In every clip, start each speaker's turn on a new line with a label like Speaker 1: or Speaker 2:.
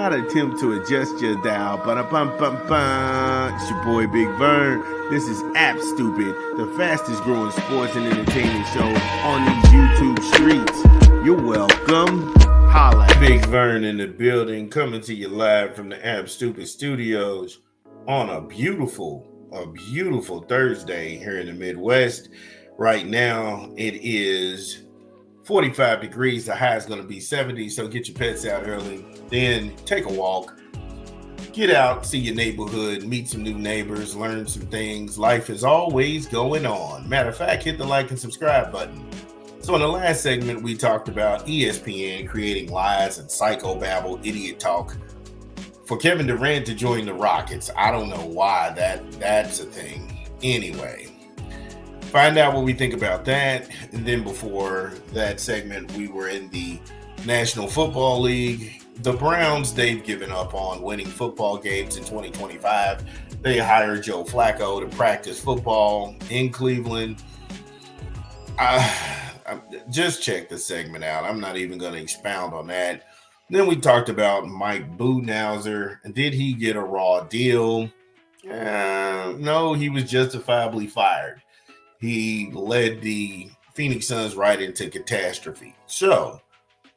Speaker 1: not attempt to adjust your dial. Ba-da-bum-bum-bum. It's your boy Big Vern. This is App Stupid, the fastest growing sports and entertainment show on these YouTube streets. You're welcome. Holla. Big Vern in the building, coming to you live from the App Stupid Studios on a beautiful Thursday here in the Midwest. Right now, it is 45 degrees. The high is going to be 70, so get your pets out early. Then take a walk. Get out, see your neighborhood, meet some new neighbors, learn some things. Life is always going on. Matter of fact, hit the like and subscribe button. So in the last segment, we talked about ESPN creating lies and psychobabble idiot talk for Kevin Durant to join the Rockets. I don't know why that's a thing. Anyway, find out what we think about that. And then before that segment, we were in the National Football League. The Browns, they've given up on winning football games in 2025. They hired Joe Flacco to practice football in Cleveland. Just check the segment out. I'm not even going to expound on that. Then we talked about Mike Budenholzer. Did he get a raw deal? No, he was justifiably fired. He led the Phoenix Suns right into catastrophe. So,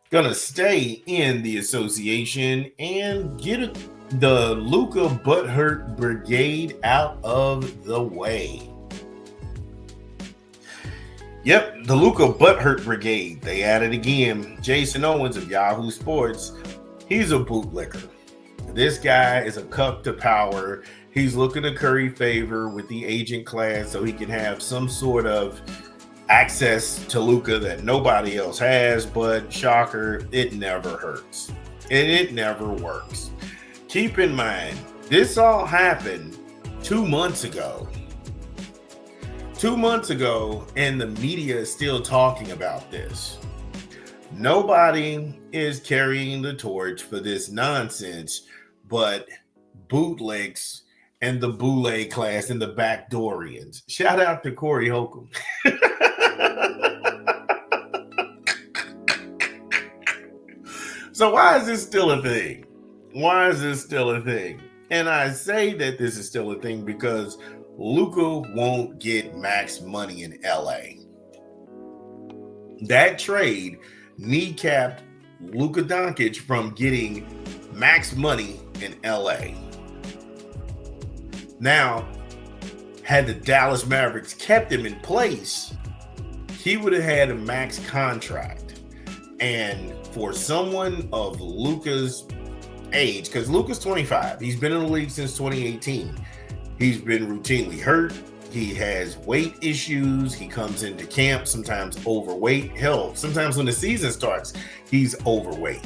Speaker 1: gonna stay in the association and get the Luca Brigade out of the way. Yep, the Luca Brigade. They at it again. Jason Owens of Yahoo Sports. He's a bootlicker. This guy is a cup to power. He's looking to curry favor with the agent class so he can have some sort of access to Luca that nobody else has, but shocker, it never hurts. And it never works. Keep in mind, this all happened 2 months ago. 2 months ago, and the media is still talking about this. Nobody is carrying the torch for this nonsense, but bootlicks and the Boule class and the Backdoorians. Shout out to Corey Holcomb. So why is this still a thing? Why is this still a thing? And I say that this is still a thing because Luca won't get max money in LA. That trade kneecapped Luka Doncic from getting max money in LA. Now, had the Dallas Mavericks kept him in place, he would have had a max contract. And for someone of Luka's age, because Luka's 25, he's been in the league since 2018. He's been routinely hurt. He has weight issues. He comes into camp sometimes overweight. Hell, sometimes when the season starts, he's overweight.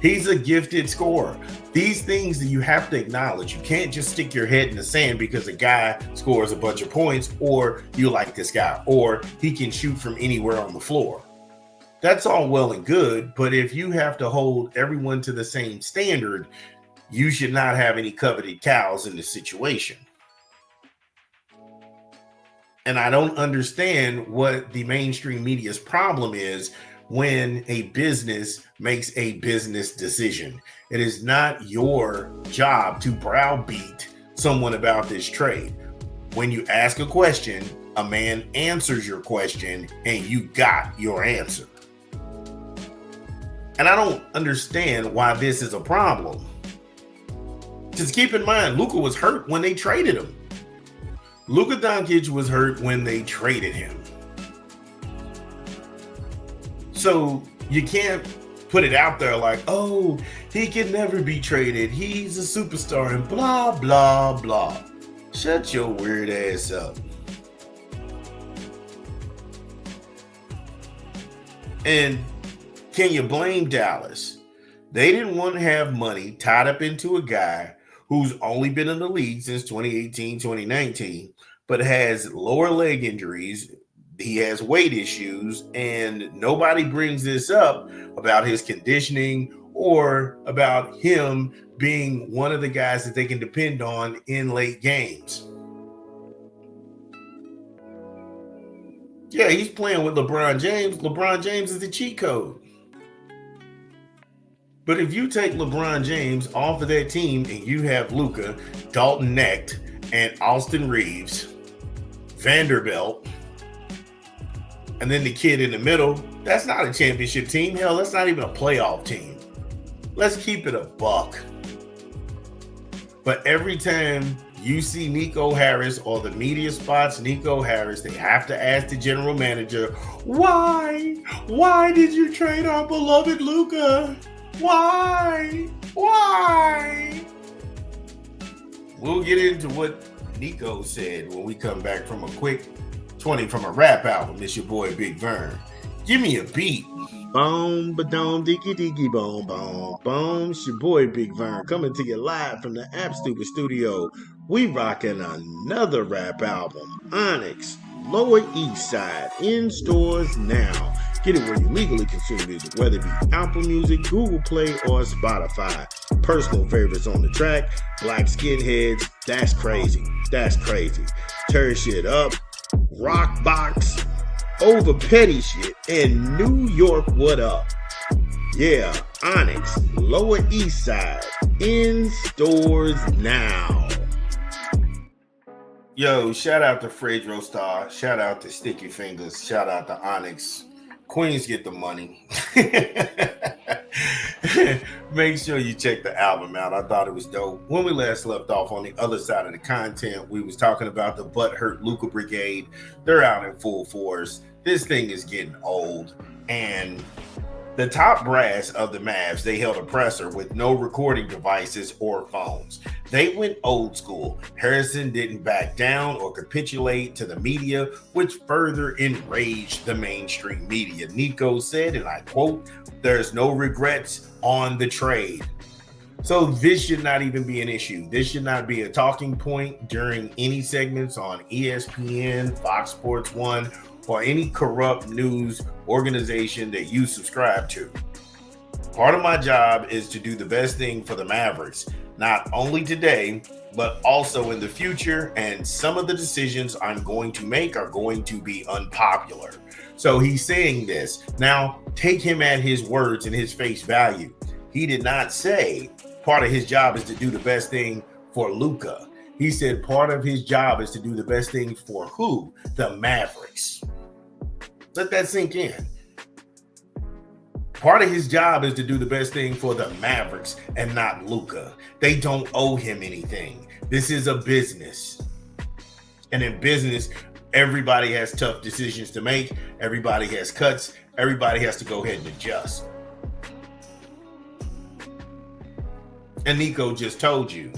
Speaker 1: He's a gifted scorer. These things that you have to acknowledge. You can't just stick your head in the sand because a guy scores a bunch of points or you like this guy or he can shoot from anywhere on the floor. That's all well and good, but if you have to hold everyone to the same standard, you should not have any coveted cows in this situation. And I don't understand what the mainstream media's problem is when a business makes a business decision. It is not your job to browbeat someone about this trade. When you ask a question, a man answers your question and you got your answer. And I don't understand why this is a problem. Just keep in mind, Luka was hurt when they traded him. Luka Doncic was hurt when they traded him. So you can't put it out there like, oh, he can never be traded. He's a superstar and blah, blah, blah. Shut your weird ass up. And can you blame Dallas? They didn't want to have money tied up into a guy who's only been in the league since 2018, 2019, but has lower leg injuries. He has weight issues, and nobody brings this up about his conditioning or about him being one of the guys that they can depend on in late games. Yeah, he's playing with LeBron James. LeBron James is the cheat code. But if you take LeBron James off of that team and you have Luca, Dalton Knecht, and Austin Reeves, Vanderbilt, and then the kid in the middle, that's not a championship team. Hell, that's not even a playoff team. Let's keep it a buck. But every time you see Nico Harris or the media spots Nico Harris, they have to ask the general manager, why? Why did you trade our beloved Luca? Why? Why? We'll get into what Nico said when we come back from a quick 20 from a rap album. It's your boy Big Vern. Give me a beat. Boom, ba-dum, diggy, boom, boom, boom. It's your boy Big Vern coming to you live from the App Stupid Studio. We rocking another rap album, Onyx, Lower East Side, in stores now. Get it where you legally consume music, whether it be Apple Music, Google Play, or Spotify. Personal favorites on the track, Black Skinheads, that's crazy, that's crazy. Tear shit up, Rock Box, Over Petty Shit, and New York What Up. Yeah, Onyx, Lower East Side, in stores now. Yo, shout out to Fredro Star, shout out to Sticky Fingers, shout out to Onyx. Queens get the money. Make sure you check the album out. I thought it was dope. When we last left off on the other side of the content, we was talking about the butthurt Luca Brigade. They're out in full force. This thing is getting old. And the top brass of the Mavs, they held a presser with no recording devices or phones. They went old school. Harrison didn't back down or capitulate to the media, which further enraged the mainstream media. Nico said, and I quote, "There's no regrets on the trade." So this should not even be an issue. This should not be a talking point during any segments on ESPN, Fox Sports 1, or any corrupt news organization that you subscribe to. Part of my job is to do the best thing for the Mavericks, not only today, but also in the future, and some of the decisions I'm going to make are going to be unpopular. So he's saying this. Now, take him at his words and his face value. He did not say part of his job is to do the best thing for Luca. He said part of his job is to do the best thing for who? The Mavericks. Let that sink in. Part of his job is to do the best thing for the Mavericks and not Luca. They don't owe him anything. This is a business. And in business, everybody has tough decisions to make. Everybody has cuts. Everybody has to go ahead and adjust. And Nico just told you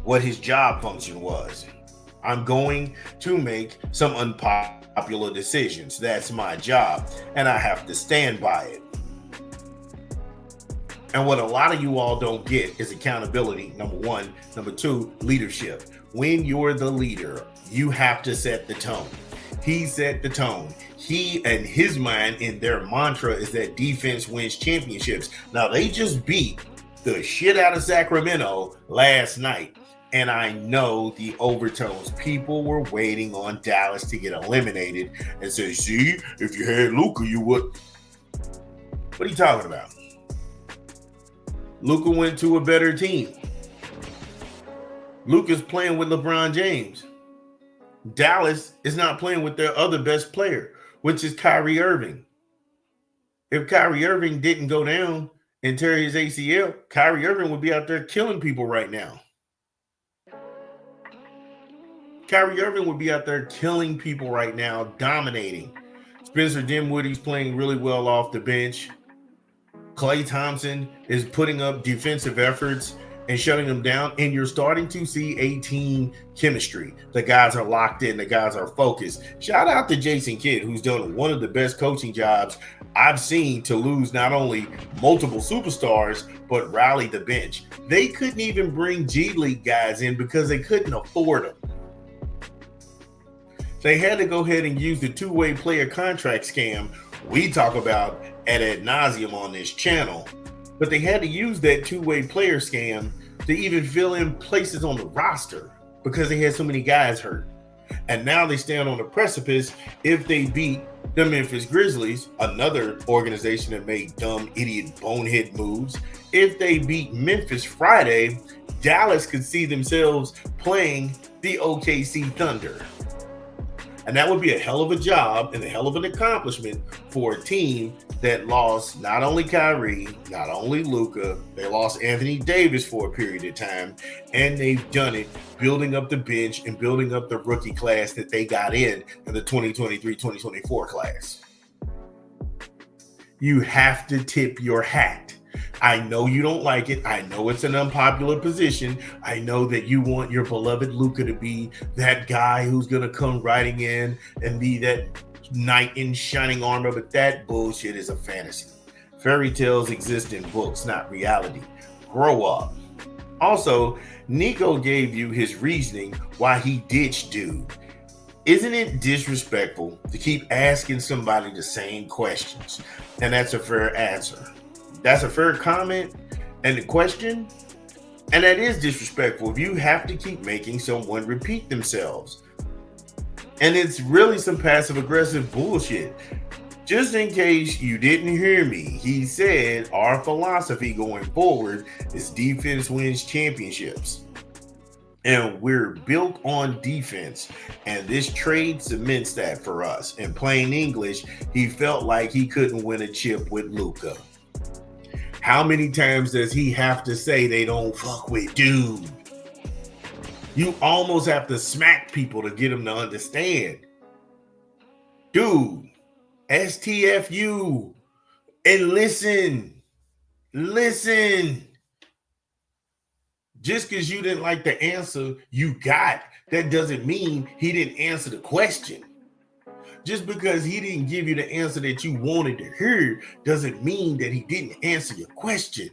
Speaker 1: what his job function was. I'm going to make some unpopular decisions. That's my job, and I have to stand by it. And what a lot of you all don't get is accountability, number one. Number two, leadership. When you're the leader, you have to set the tone. He set the tone. He and his mind in their mantra is that defense wins championships. Now, they just beat the shit out of Sacramento last night. And I know the overtones. People were waiting on Dallas to get eliminated and say, see, if you had Luca, you would. What are you talking about? Luca went to a better team. Luca's playing with LeBron James. Dallas is not playing with their other best player, which is Kyrie Irving. If Kyrie Irving didn't go down and tear his ACL, Kyrie Irving would be out there killing people right now. Kyrie Irving would be out there killing people right now, dominating. Spencer Dinwiddie's playing really well off the bench. Klay Thompson is putting up defensive efforts and shutting them down, and you're starting to see a team chemistry. The guys are locked in. The guys are focused. Shout out to Jason Kidd, who's done one of the best coaching jobs I've seen to lose not only multiple superstars, but rally the bench. They couldn't even bring G League guys in because they couldn't afford them. They had to go ahead and use the two-way player contract scam we talk about ad nauseum on this channel. But they had to use that two-way player scam to even fill in places on the roster because they had so many guys hurt. And now they stand on the precipice if they beat The Memphis Grizzlies, another organization that made dumb, idiot, bonehead moves, if they beat Memphis Friday, Dallas could see themselves playing the OKC Thunder. And that would be a hell of a job and a hell of an accomplishment for a team that lost not only Kyrie, not only Luca, they lost Anthony Davis for a period of time, and they've done it building up the bench and building up the rookie class that they got in the 2023-2024 class. You have to tip your hat. I know you don't like it. I know it's an unpopular position. I know that you want your beloved Luca to be that guy who's going to come riding in and be that knight in shining armor, but that bullshit is a fantasy. Fairy tales exist in books, not reality. Grow up. Also, Nico gave you his reasoning why he ditched dude. Isn't it disrespectful to keep asking somebody the same questions? And that's a fair answer. That's a fair comment and a question. And that is disrespectful if you have to keep making someone repeat themselves. And it's really some passive aggressive bullshit. Just in case you didn't hear me, he said our philosophy going forward is defense wins championships. And we're built on defense. And this trade cements that for us. In plain English, he felt like he couldn't win a chip with Luca. How many times does he have to say they don't fuck with dude? You almost have to smack people to get them to understand. Dude, STFU. And listen. Just because you didn't like the answer you got, that doesn't mean he didn't answer the question. Just because he didn't give you the answer that you wanted to hear doesn't mean that he didn't answer your question.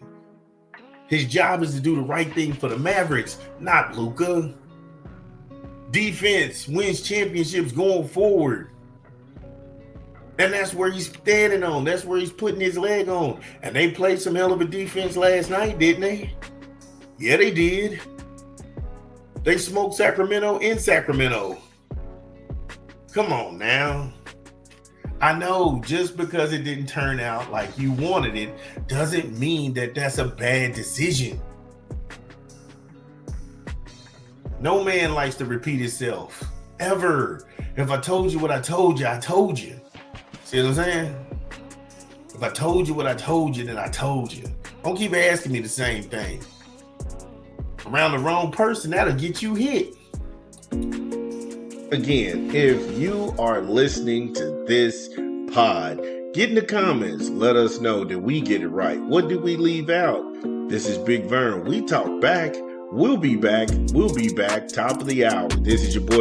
Speaker 1: His job is to do the right thing for the Mavericks, not Luca. Defense wins championships going forward. And that's where he's standing on. That's where he's putting his leg on. And they played some hell of a defense last night, didn't they? Yeah, they did. They smoked Sacramento in Sacramento. Come on now. I know just because it didn't turn out like you wanted it doesn't mean that that's a bad decision. No man likes to repeat himself, ever. If I told you what I told you, I told you. See what I'm saying? If I told you what I told you, then I told you. Don't keep asking me the same thing. Around the wrong person, that'll get you hit. Again, if you are listening to this pod, get in the comments. Let us know that we get it right. What did we leave out? This is Big Vern. We talk back. We'll be back. Top of the hour. This is your boy